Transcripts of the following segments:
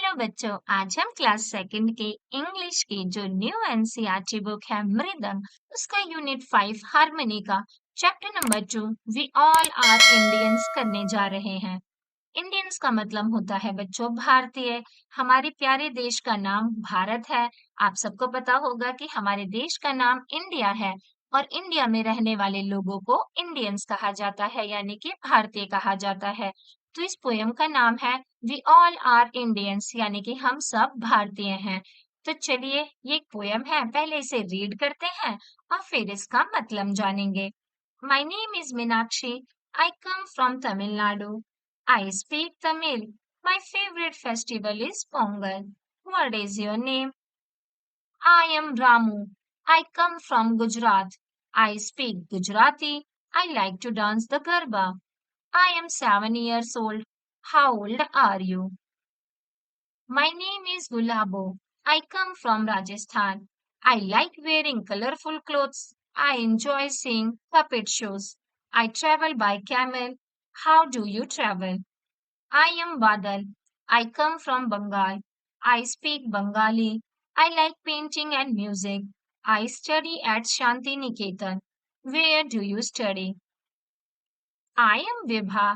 Hello बच्चों, आज हम क्लास सेकंड के इंग्लिश की जो न्यू एनसीईआरटी बुक है मृदंग, उसका यूनिट 5 हार्मनी का chapter number 2 we all are Indians करने जा रहे हैं। इंडियंस का मतलब होता है बच्चों भारतीय। हमारे प्यारे देश का नाम भारत है। आप सबको पता होगा कि हमारे देश का नाम इंडिया है और इंडिया में रहने वाले लोगों को इंडियंस कहा जाता है यानी कि भारतीय कहा जाता है। तो इस पोयम का नाम है वी ऑल आर इंडियंस यानी कि हम सब भारतीय हैं। तो चलिए ये एक पोयम है, पहले इसे रीड करते हैं और फिर इसका मतलब जानेंगे। My name is Meenakshi, I come from Tamil Nadu, I speak Tamil. My favorite festival is Pongal. What is your name? I am Ramu. I come from Gujarat. I speak Gujarati. I like to dance the Garba. I am 7 years old. How old are you? My name is Gulabo. I come from Rajasthan. I like wearing colorful clothes. I enjoy seeing puppet shows. I travel by camel. How do you travel? I am Badal. I come from Bengal. I speak Bengali. I like painting and music. I study at Shanti Niketan. Where do you study? I am Vibha.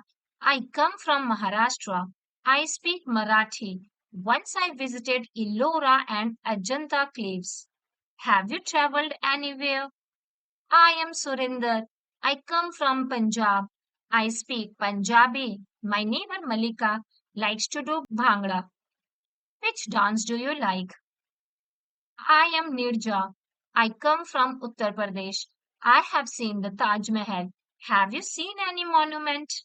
I come from Maharashtra. I speak Marathi. Once I visited Ellora and Ajanta Caves. Have you traveled anywhere? I am Surinder. I come from Punjab. I speak Punjabi. My neighbor Malika likes to do Bhangra. Which dance do you like? I am Nirja. I come from Uttar Pradesh. I have seen the Taj Mahal. Have you seen any monument?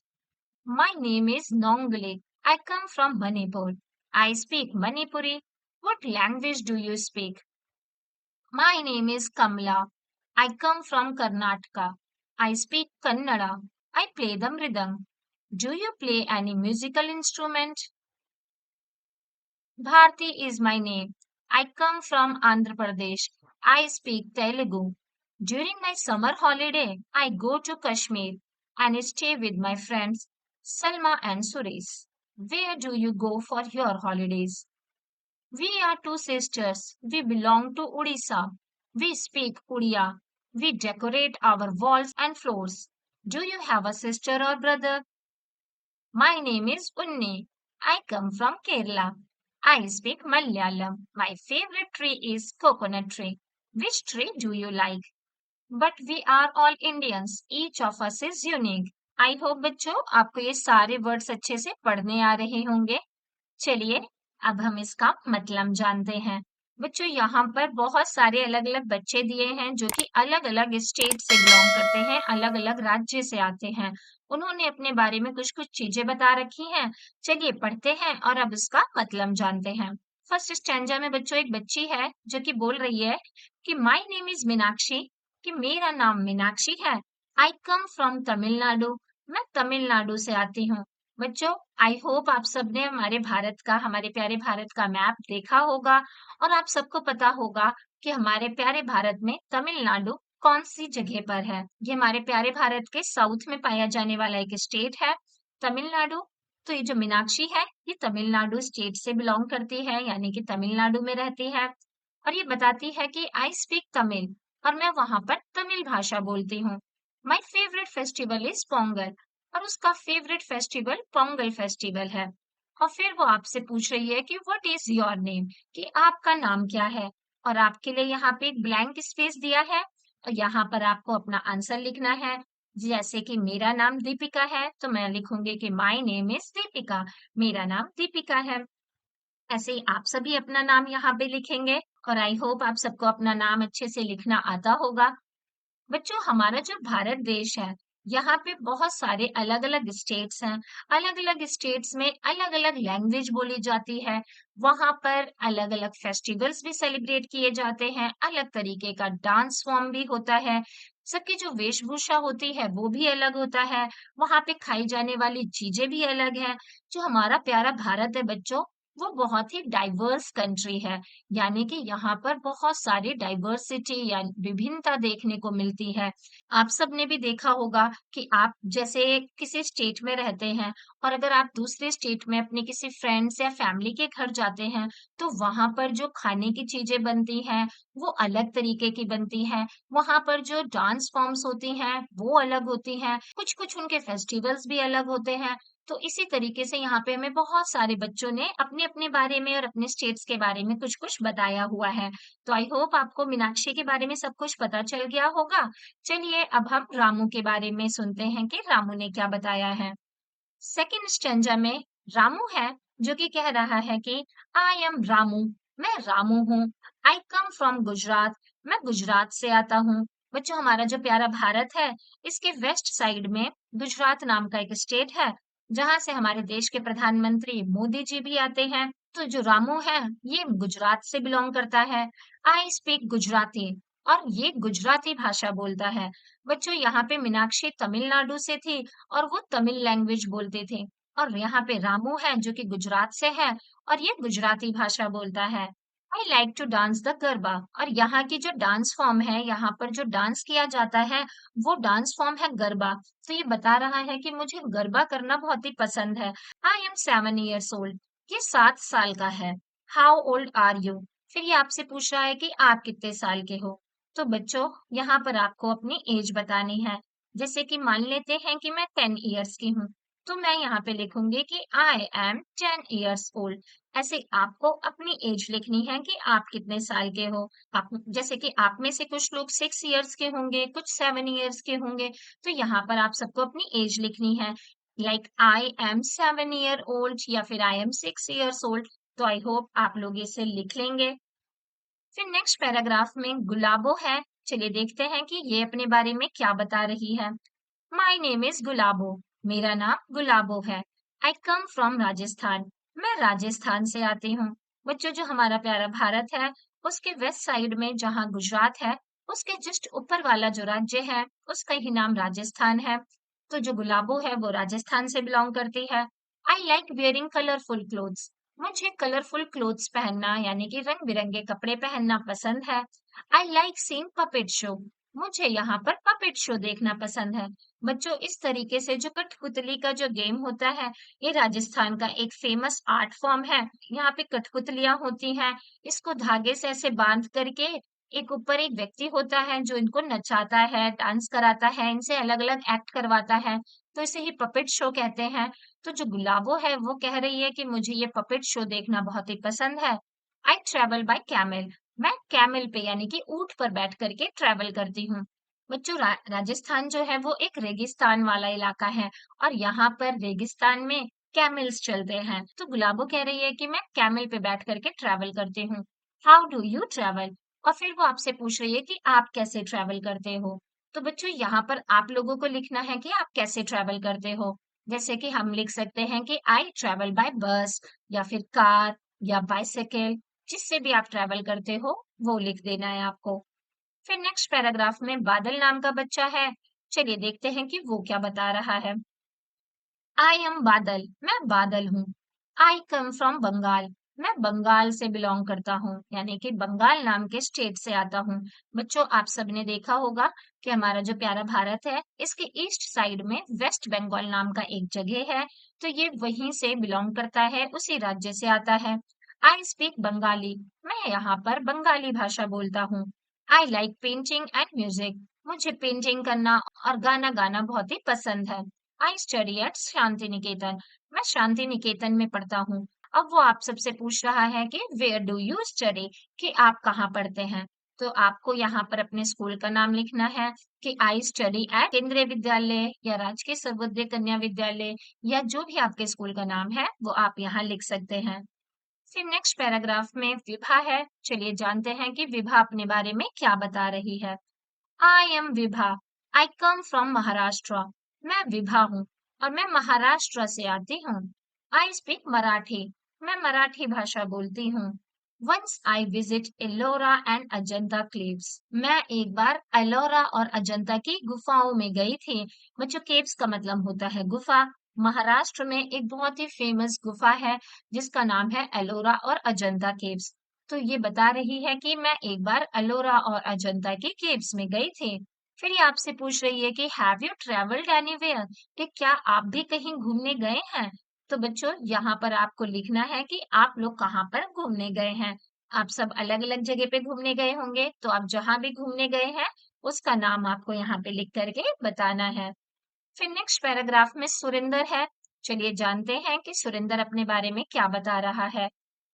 My name is Nongale. I come from Manipur. I speak Manipuri. What language do you speak? My name is Kamla. I come from Karnataka. I speak Kannada. I play the mridang. Do you play any musical instrument? Bharti is my name. I come from Andhra Pradesh. I speak Telugu. During my summer holiday, I go to Kashmir and stay with my friends Salma and Suresh. Where do you go for your holidays? We are two sisters. We belong to Odisha. We speak Odia. We decorate our walls and floors. Do you have a sister or brother? My name is Unni. I come from Kerala. I speak Malayalam. My favorite tree is coconut tree. Which tree do you like? But we are all Indians. Each of us is unique. I hope बच्चों आपको ये सारे words अच्छे से पढ़ने आ रहे होंगे। चलिए अब हम इसका मतलब जानते हैं। बच्चों यहाँ पर बहुत सारे अलग अलग बच्चे दिए हैं जो कि अलग अलग स्टेट से बिलोंग करते हैं, अलग अलग राज्य से आते हैं। उन्होंने अपने बारे में कुछ कुछ चीजें बता रखी हैं। चलिए पढ़ते हैं और अब इसका मतलब जानते हैं। फर्स्ट स्टैंजा में बच्चों एक बच्ची है जो कि बोल रही है कि माई नेम इज मीनाक्षी, कि मेरा नाम मीनाक्षी है। आई कम फ्रॉम तमिलनाडु, मैं तमिलनाडु से आती हूँ। बच्चों आई होप आप सबने हमारे भारत का, हमारे प्यारे भारत का मैप देखा होगा और आप सबको पता होगा कि हमारे प्यारे भारत में तमिलनाडु कौन सी जगह पर है। ये हमारे प्यारे भारत के साउथ में पाया जाने वाला एक स्टेट है तमिलनाडु। तो ये जो मीनाक्षी है ये तमिलनाडु स्टेट से बिलोंग करती है यानी कि तमिलनाडु में रहती है और ये बताती है कि आई स्पीक तमिल और मैं वहां पर तमिल भाषा बोलती हूँ। My favourite festival is Pongal और उसका फेवरेट फेस्टिवल पोंगल फेस्टिवल है। और फिर वो आपसे पूछ रही है कि व्हाट इज योर नेम, कि आपका नाम क्या है। और आपके लिए यहाँ पे एक ब्लैंक स्पेस दिया है और यहाँ पर आपको अपना आंसर लिखना है। जैसे कि मेरा नाम दीपिका है तो मैं लिखूंगी कि माय नेम इज दीपिका, मेरा नाम दीपिका है। ऐसे ही आप सभी अपना नाम यहाँ पे लिखेंगे और आई होप आप सबको अपना नाम अच्छे से लिखना आता होगा। बच्चों हमारा जो भारत देश है यहाँ पे बहुत सारे अलग अलग स्टेट्स हैं। अलग अलग स्टेट्स में अलग अलग लैंग्वेज बोली जाती है। वहां पर अलग अलग फेस्टिवल्स भी सेलिब्रेट किए जाते हैं, अलग तरीके का डांस फॉर्म भी होता है। सबकी जो वेशभूषा होती है वो भी अलग होता है। वहां पे खाई जाने वाली चीजें भी अलग है। जो हमारा प्यारा भारत है बच्चों, वो बहुत ही डाइवर्स कंट्री है, यानी कि यहाँ पर बहुत सारी डाइवर्सिटी या विभिन्नता देखने को मिलती है। आप सबने भी देखा होगा कि आप जैसे किसी स्टेट में रहते हैं और अगर आप दूसरे स्टेट में अपने किसी फ्रेंड्स या फैमिली के घर जाते हैं, तो वहाँ पर जो खाने की चीज़ें बनती हैं, वो अलग तरीके की बनती हैं। वहाँ पर जो डांस फॉर्म्स होती हैं, वो अलग होती हैं। कुछ-कुछ उनके फेस्टिवल्स भी अलग होते हैं। तो इसी तरीके से यहाँ पे हमें बहुत सारे बच्चों ने अपने-अपने बारे में और अपने स्टेट्स के बारे में कुछ-कुछ बताया हुआ है। तो आई होप आपको मीनाक्षी के बारे में सब कुछ पता चल गया होगा। चलिए अब हम रामू के बारे में सुनते हैं कि रामू ने क्या बताया है। सेकंड स्टैन्ज़ा में रामू है जो कि कह रहा है कि आई एम रामू, मैं रामू हूँ। आई कम फ्रॉम गुजरात, मैं गुजरात से आता हूँ। बच्चों हमारा जो प्यारा भारत है, इसके वेस्ट साइड में गुजरात नाम का एक स्टेट है, जहाँ से हमारे देश के प्रधानमंत्री मोदी जी भी आते हैं। तो जो रामू है, ये गुजरात से बिलोंग करता है। आई स्पीक गुजराती और ये गुजराती भाषा बोलता है। बच्चों यहाँ पे मीनाक्षी तमिलनाडु से थी और वो तमिल लैंग्वेज बोलते थे और यहाँ पे रामू है जो कि गुजरात से है और ये गुजराती भाषा बोलता है। I like to dance the garba और यहाँ की जो डांस फॉर्म है, यहाँ पर जो डांस किया जाता है वो डांस फॉर्म है गरबा। तो ये बता रहा है कि मुझे गरबा करना बहुत ही पसंद है। आई एम 7 years old, ये 7 साल का है। हाउ ओल्ड आर यू, फिर ये आपसे पूछ रहा है कि आप कितने साल के हो। तो बच्चों यहाँ पर आपको अपनी एज बतानी है। जैसे कि मान लेते हैं कि मैं 10 years की हूँ, तो मैं यहाँ पे लिखूंगी कि आई एम 10 years old। ऐसे आपको अपनी एज लिखनी है कि आप कितने साल के हो। आप जैसे कि आप में से कुछ लोग 6 years के होंगे, कुछ 7 years के होंगे, तो यहाँ पर आप सबको अपनी एज लिखनी है। Like I am 7 year old या फिर आई एम 6 years old। तो आई होप आप लोग इसे लिख लेंगे। फिर नेक्स्ट पैराग्राफ में गुलाबो है। चलिए देखते हैं कि ये अपने बारे में क्या बता रही है। माई नेम इज गुलाबो, मेरा नाम गुलाबो है। आई कम फ्रॉम राजस्थान, मैं राजस्थान से आती हूँ। बच्चों जो हमारा प्यारा भारत है, उसके वेस्ट साइड में जहाँ गुजरात है, उसके जस्ट ऊपर वाला जो राज्य है, उसका ही नाम राजस्थान है। तो जो गुलाबो है वो राजस्थान से बिलोंग करती है। I like wearing colourful clothes, मुझे कलरफुल क्लोथ्स पहनना यानी कि रंग बिरंगे कपड़े पहनना पसंद है। I like seeing puppet show, मुझे यहाँ पर पपेट शो देखना पसंद है। बच्चों इस तरीके से जो कठपुतली का जो गेम होता है, ये राजस्थान का एक फेमस आर्ट फॉर्म है। यहाँ पे कठपुतलियां होती हैं, इसको धागे से ऐसे बांध करके एक ऊपर एक व्यक्ति होता है जो इनको नचाता है, डांस कराता है, इनसे अलग अलग एक्ट करवाता है। तो इसे ही पपेट शो कहते हैं। तो जो गुलाबो है वो कह रही है कि मुझे ये पपेट शो देखना बहुत ही पसंद है। आई ट्रेवल बाय कैमल, मैं कैमल पे यानी कि ऊंट पर बैठ करके ट्रेवल करती हूँ। बच्चों राजस्थान जो है वो एक रेगिस्तान वाला इलाका है और यहाँ पर रेगिस्तान में कैमल्स चलते हैं। तो गुलाबो कह रही है कि मैं कैमल पे बैठ करके ट्रेवल करती हूँ। हाउ डू यू ट्रेवल, और फिर वो आपसे पूछ रही है कि आप कैसे ट्रेवल करते हो। तो बच्चों यहाँ पर आप लोगों को लिखना है कि आप कैसे ट्रेवल करते हो। जैसे कि हम लिख सकते हैं कि आई ट्रेवल बाय बस या फिर कार या बाइसाइकिल, जिससे भी आप ट्रेवल करते हो वो लिख देना है आपको। फिर नेक्स्ट पैराग्राफ में बादल नाम का बच्चा है। चलिए देखते हैं कि वो क्या बता रहा है। आई एम बादल, मैं बादल हूँ। आई कम फ्रॉम बंगाल, मैं बंगाल से बिलोंग करता हूँ यानी कि बंगाल नाम के स्टेट से आता हूँ। बच्चों आप सबने देखा होगा कि हमारा जो प्यारा भारत है, इसके ईस्ट साइड में वेस्ट बंगाल नाम का एक जगह है। तो ये वहीं से बिलोंग करता है, उसी राज्य से आता है। आई स्पीक बंगाली, मैं यहाँ पर बंगाली भाषा बोलता हूँ। I like painting and music, मुझे पेंटिंग करना और गाना गाना बहुत ही पसंद है। I study eight Shanti Niketan, मैं शांति निकेतन में पढ़ता हूँ। अब वो आप सबसे पूछ रहा है कि वेयर डू यू स्टडी, कि आप कहाँ पढ़ते हैं। तो आपको यहाँ पर अपने स्कूल का नाम लिखना है कि आई स्टडी एट केंद्रीय विद्यालय या राजकीय सर्वोदय कन्या विद्यालय या जो भी आपके स्कूल का नाम है वो आप यहाँ लिख सकते हैं। फिर नेक्स्ट पैराग्राफ में विभा है। चलिए जानते हैं कि विभा अपने बारे में क्या बता रही है। I am Vibha, I come from Maharashtra, मैं विभा हूँ और मैं महाराष्ट्र से आती हूँ। आई स्पीक मराठी, मैं मराठी भाषा बोलती हूँ। Once I visit Ellora and Ajanta caves, मैं एक बार एलोरा और अजंता की गुफाओं में गई थी। बच्चों केव्स का मतलब होता है गुफा। महाराष्ट्र में एक बहुत ही फेमस गुफा है जिसका नाम है एलोरा और अजंता केव्स। तो ये बता रही है कि मैं एक बार एलोरा और अजंता के केव्स में गई थी। फिर ये आपसे पूछ रही है कि हैव यू ट्रेवल्ड एनीवेयर, कि क्या आप भी कहीं घूमने गए हैं। तो बच्चों यहाँ पर आपको लिखना है कि आप लोग कहाँ पर घूमने गए हैं। आप सब अलग अलग जगह पे घूमने गए होंगे, तो आप जहां भी घूमने गए हैं उसका नाम आपको यहाँ पे लिख करके बताना है। फिर नेक्स्ट पैराग्राफ में सुरिंदर है। चलिए जानते हैं कि सुरिंदर अपने बारे में क्या बता रहा है।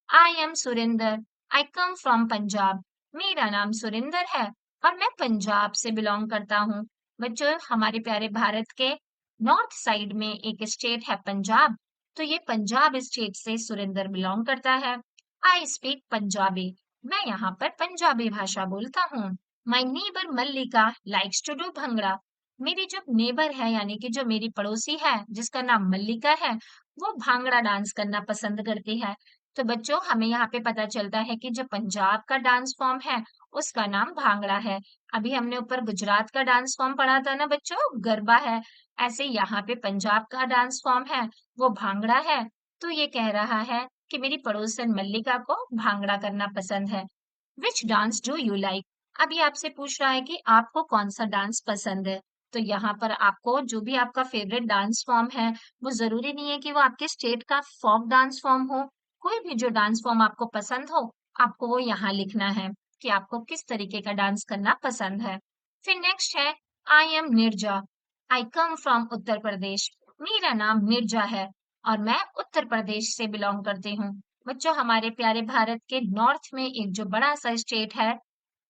I am Surinder, I come from Punjab. मेरा नाम सुरिंदर है और मैं पंजाब से बिलोंग करता हूँ। बच्चों हमारे प्यारे भारत के नॉर्थ साइड में एक स्टेट है पंजाब, तो ये पंजाब स्टेट से सुरिंदर बिलोंग करता है। आई स्पीक पंजाबी, मैं यहाँ पर पंजाबी भाषा बोलता हूँ। My neighbour Mallika likes to do bhangra. मेरी जो नेबर है यानी कि जो मेरी पड़ोसी है जिसका नाम मल्लिका है, वो भांगड़ा डांस करना पसंद करती है। तो बच्चों हमें यहाँ पे पता चलता है कि जो पंजाब का डांस फॉर्म है उसका नाम भांगड़ा है। अभी हमने ऊपर गुजरात का डांस फॉर्म पढ़ा था ना बच्चों, गरबा है। ऐसे यहाँ पे पंजाब का डांस फॉर्म है, वो भांगड़ा है। तो ये कह रहा है कि मेरी पड़ोसन मल्लिका को भांगड़ा करना पसंद है। Which dance do you like. अभी आपसे पूछ रहा है कि आपको कौन सा डांस पसंद है। तो यहाँ पर आपको जो भी आपका फेवरेट डांस फॉर्म है, वो जरूरी नहीं है कि वो आपके स्टेट का फोक डांस फॉर्म हो। कोई भी जो डांस फॉर्म आपको पसंद हो, आपको वो यहाँ लिखना है कि आपको किस तरीके का डांस करना पसंद है। फिर नेक्स्ट है I am Nirja, I come from Uttar Pradesh. मेरा नाम निर्जा है और मैं उत्तर प्रदेश से बिलोंग करती हूँ। बच्चों हमारे प्यारे भारत के नॉर्थ में एक जो बड़ा सा स्टेट है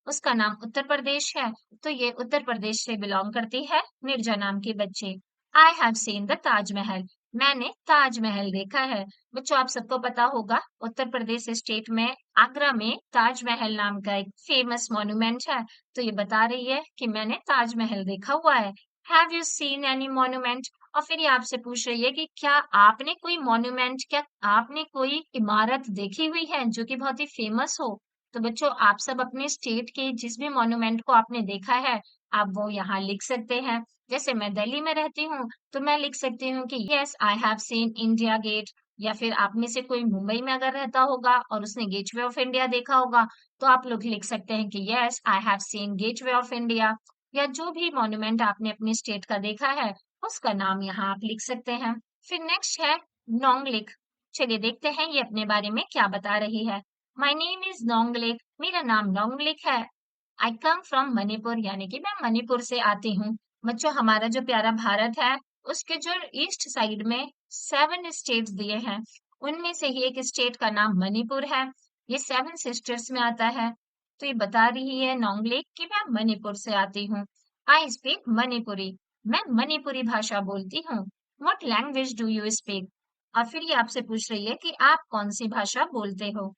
उसका नाम उत्तर प्रदेश है। तो ये उत्तर प्रदेश से बिलोंग करती है निर्जा नाम की बच्ची। आई हैव सीन द ताजमहल, मैंने ताजमहल देखा है। बच्चों आप सबको पता होगा उत्तर प्रदेश स्टेट में आगरा में ताजमहल नाम का एक फेमस मॉन्यूमेंट है। तो ये बता रही है कि मैंने ताजमहल देखा हुआ है। Have you seen any monument. और फिर ये आपसे पूछ रही है कि क्या आपने कोई मॉन्यूमेंट, क्या आपने कोई इमारत देखी हुई है जो कि बहुत ही फेमस हो। तो बच्चों आप सब अपने स्टेट के जिस भी मॉन्यूमेंट को आपने देखा है, आप वो यहाँ लिख सकते हैं। जैसे मैं दिल्ली में रहती हूँ, तो मैं लिख सकती हूँ कि yes I have seen India Gate. या फिर आप में से कोई मुंबई में अगर रहता होगा और उसने गेटवे ऑफ इंडिया देखा होगा, तो आप लोग लिख सकते हैं कि yes I have scene gateway of India. या जो भी मॉन्यूमेंट आपने अपने स्टेट का देखा है, उसका नाम यहाँ आप लिख सकते हैं। फिर नेक्स्ट है नोंगलिक। चलिए देखते हैं ये अपने बारे में क्या बता रही है। माय नेम इज नोंगलिक, मेरा नाम नोंगलिक है। आई कम फ्रॉम मणिपुर, यानी कि मैं मणिपुर से आती हूँ। बच्चों हमारा जो प्यारा भारत है, उसके जो ईस्ट साइड में 7 स्टेट्स दिए हैं, उनमें से ही एक स्टेट का नाम मणिपुर है। ये 7 सिस्टर्स में आता है। तो ये बता रही है नोंगलेक कि मैं मणिपुर से आती हूँ। आई स्पीक मणिपुरी, मैं मणिपुरी भाषा बोलती हूँ। What language do you speak. और फिर ये आपसे पूछ रही है कि आप कौन सी भाषा बोलते हो।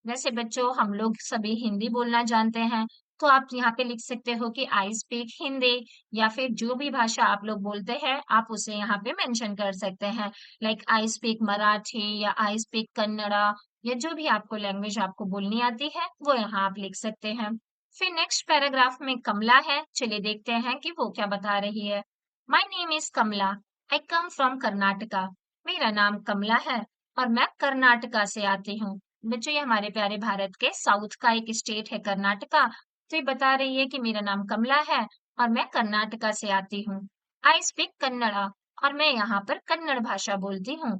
वैसे बच्चों हम लोग सभी हिंदी बोलना जानते हैं, तो आप यहाँ पे लिख सकते हो कि आई स्पीक हिंदी। या फिर जो भी भाषा आप लोग बोलते हैं आप उसे यहाँ पे मेंशन कर सकते हैं। लाइक आई स्पीक मराठी या आई स्पीक कन्नड़ा, या जो भी आपको लैंग्वेज आपको बोलनी आती है वो यहाँ आप लिख सकते हैं। फिर नेक्स्ट पैराग्राफ में कमला है। चलिए देखते हैं कि वो क्या बता रही है। My name is Kamala, I come from Karnataka. मेरा नाम कमला है और मैं कर्नाटका से आती हूँ। बच्चों ये हमारे प्यारे भारत के साउथ का एक स्टेट है कर्नाटका। तो ये बता रही है कि मेरा नाम कमला है और मैं कर्नाटका से आती हूँ। आई स्पीक कन्नड़ा, और मैं यहाँ पर कन्नड़ भाषा बोलती हूँ।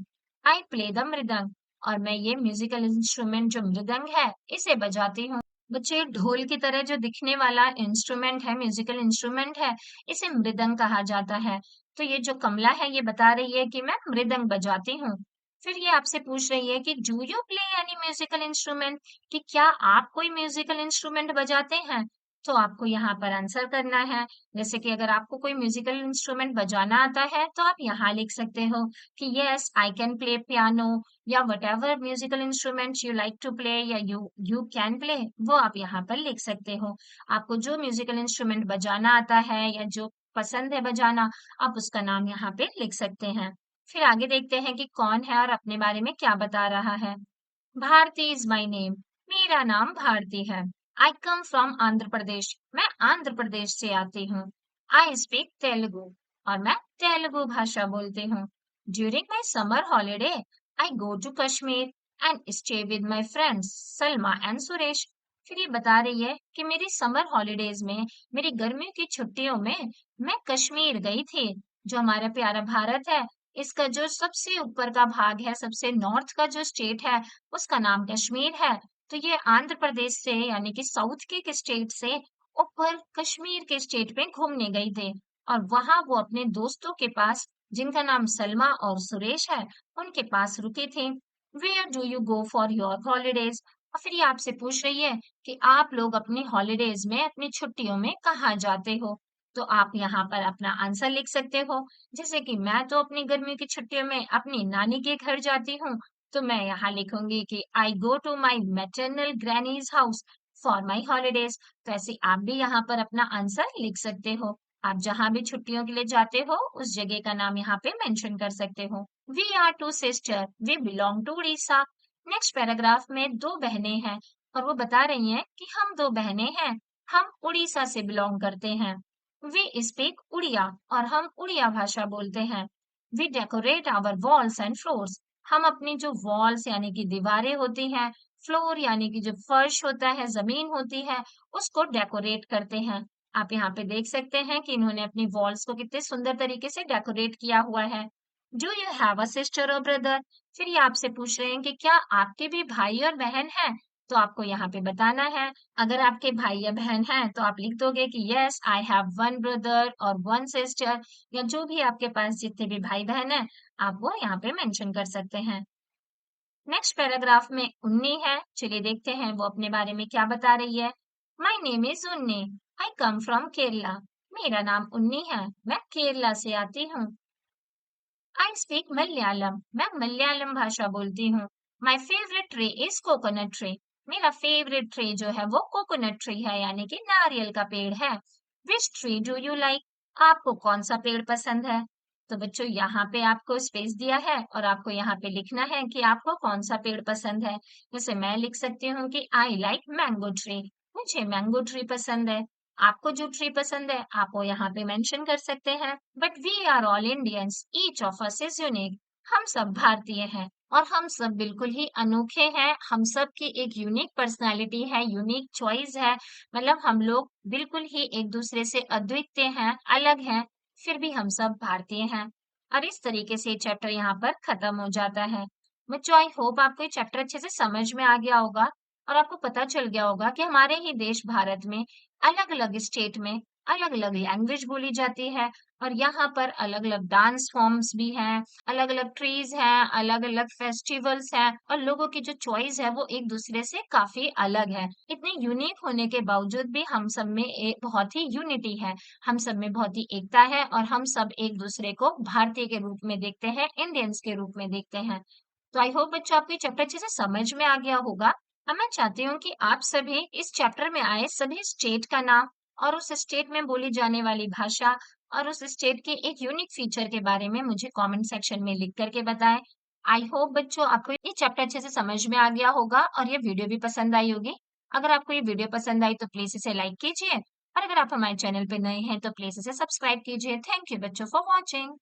आई प्ले द मृदंग, और मैं ये म्यूजिकल इंस्ट्रूमेंट जो मृदंग है इसे बजाती हूँ। बच्चे ये ढोल की तरह जो दिखने वाला इंस्ट्रूमेंट है, म्यूजिकल इंस्ट्रूमेंट है, इसे मृदंग कहा जाता है। तो ये जो कमला है ये बता रही है कि मैं मृदंग बजाती हूँ। फिर ये आपसे पूछ रही है कि do you play any musical instrument, कि क्या आप कोई म्यूजिकल इंस्ट्रूमेंट बजाते हैं। तो आपको यहाँ पर आंसर करना है। जैसे कि अगर आपको कोई म्यूजिकल इंस्ट्रूमेंट बजाना आता है तो आप यहाँ लिख सकते हो कि yes I can play piano, या whatever musical instrument you like to play, या यू कैन प्ले, वो आप यहाँ पर लिख सकते हो। आपको जो म्यूजिकल इंस्ट्रूमेंट बजाना आता है या जो पसंद है बजाना, आप उसका नाम यहाँ पे लिख सकते हैं। फिर आगे देखते हैं कि कौन है और अपने बारे में क्या बता रहा है। भारती इज माई नेम, मेरा नाम भारती है। आई कम फ्रॉम आंध्र प्रदेश, मैं आंध्र प्रदेश से आती हूँ। आई स्पीक तेलुगु, और मैं तेलुगु भाषा बोलती हूँ। During my summer holiday, I go to Kashmir and stay with my friends Salma and Suresh. फिर ये बता रही है कि मेरी समर हॉलीडेज में, मेरी गर्मियों की छुट्टियों में मैं कश्मीर गई थी, जो हमारा प्यारा भारत है। इसका जो सबसे ऊपर का भाग है, सबसे नॉर्थ का जो स्टेट है, उसका नाम कश्मीर है। तो ये आंध्र प्रदेश से यानी कि साउथ के एक स्टेट से ऊपर कश्मीर के स्टेट में घूमने गई थी। और वहां वो अपने दोस्तों के पास, जिनका नाम सलमा और सुरेश है, उनके पास रुकी थी। Where do you go for your holidays? और फिर ये आपसे पूछ रही है कि आप लोग अपनी हॉलीडेज में, अपनी छुट्टियों में कहाँ जाते हो। तो आप यहाँ पर अपना आंसर लिख सकते हो। जैसे कि मैं तो अपनी गर्मियों की छुट्टियों में अपनी नानी के घर जाती हूँ, तो मैं यहाँ लिखूंगी कि I go to my maternal granny's house for my holidays. तो ऐसे आप भी यहाँ पर अपना आंसर लिख सकते हो। आप जहां भी छुट्टियों के लिए जाते हो, उस जगह का नाम यहाँ पे मेंशन कर सकते हो। We are two sister, we belong to Orissa. Next paragraph में दो बहनें हैं और वो बता रही हैं कि हम दो बहनें हैं, हम उड़ीसा से बिलोंग करते हैं। वी स्पीक उड़िया, और हम उड़िया भाषा बोलते हैं। We decorate our walls and floors, हम अपनी जो वॉल्स यानी कि दीवारें होती हैं, फ्लोर यानी कि जो फर्श होता है, जमीन होती है, उसको डेकोरेट करते हैं। आप यहाँ पे देख सकते हैं कि इन्होंने अपनी वॉल्स को कितने सुंदर तरीके से डेकोरेट किया हुआ है। Do you have a sister और ब्रदर? फिर ये आपसे पूछ रहे हैं कि क्या आपके भी भाई और बहन हैं? तो आपको यहाँ पे बताना है। अगर आपके भाई या बहन हैं तो आप लिख दोगे कि yes I have one brother और वन सिस्टर, या जो भी आपके पास जितने भी भाई बहन हैं, आप वो यहाँ पे मेंशन कर सकते हैं। नेक्स्ट पैराग्राफ में उन्नी है। चलिए देखते हैं वो अपने बारे में क्या बता रही है। माई नेम इज उन्नी, आई कम फ्रॉम केरला। मेरा नाम उन्नी है, मैं केरला से आती हूँ। आई स्पीक मलयालम, मैं मलयालम भाषा बोलती हूँ। My favourite tree is coconut tree, मेरा फेवरेट ट्री जो है वो कोकोनट ट्री है, यानी कि नारियल का पेड़ है। Which tree do you like? आपको कौन सा पेड़ पसंद है? तो बच्चों यहाँ पे आपको स्पेस दिया है और आपको यहाँ पे लिखना है कि आपको कौन सा पेड़ पसंद है। जैसे मैं लिख सकती हूँ कि आई लाइक मैंगो ट्री, मुझे मैंगो ट्री पसंद है। आपको जो ट्री पसंद है आप वो यहाँ पे मेंशन कर सकते हैं। But we are all Indians, each of us is unique. हम सब भारतीय हैं और हम सब बिल्कुल ही अनोखे हैं। हम सब की एक यूनिक पर्सनालिटी है, यूनिक चॉइस है। मतलब हम लोग बिल्कुल ही एक दूसरे से अद्वितीय हैं, अलग हैं, फिर भी हम सब भारतीय हैं। और इस तरीके से चैप्टर यहाँ पर खत्म हो जाता है। बच्चों आई होप आपको ये चैप्टर अच्छे से समझ में आ गया होगा और आपको पता चल गया होगा कि हमारे ही देश भारत में अलग-अलग स्टेट में अलग-अलग लैंग्वेज बोली जाती है और यहाँ पर अलग-अलग डांस फॉर्म्स भी हैं, अलग-अलग ट्रीज हैं, अलग-अलग फेस्टिवल्स हैं और लोगों की जो चॉइस है वो एक दूसरे से काफी अलग है। इतने यूनिक होने के बावजूद भी हम सब में एक बहुत ही यूनिटी है, हम सब में बहुत ही एकता है और हम सब एक दूसरे को भारतीय के रूप में देखते हैं, इंडियंस के रूप में देखते हैं। तो आई होप बच्चों आपको ये चैप्टर अच्छे से समझ में आ गया होगा। अब मैं चाहती हूँ कि आप सभी इस चैप्टर में आए सभी स्टेट का नाम और उस स्टेट में बोली जाने वाली भाषा और उस स्टेट के एक यूनिक फीचर के बारे में मुझे कमेंट सेक्शन में लिख करके बताएं। आई होप बच्चों आपको ये चैप्टर अच्छे से समझ में आ गया होगा और ये वीडियो भी पसंद आई होगी। अगर आपको ये वीडियो पसंद आई तो प्लीज इसे लाइक कीजिए और अगर आप हमारे चैनल पे नए हैं तो प्लीज इसे सब्सक्राइब कीजिए। थैंक यू बच्चों फॉर वॉचिंग।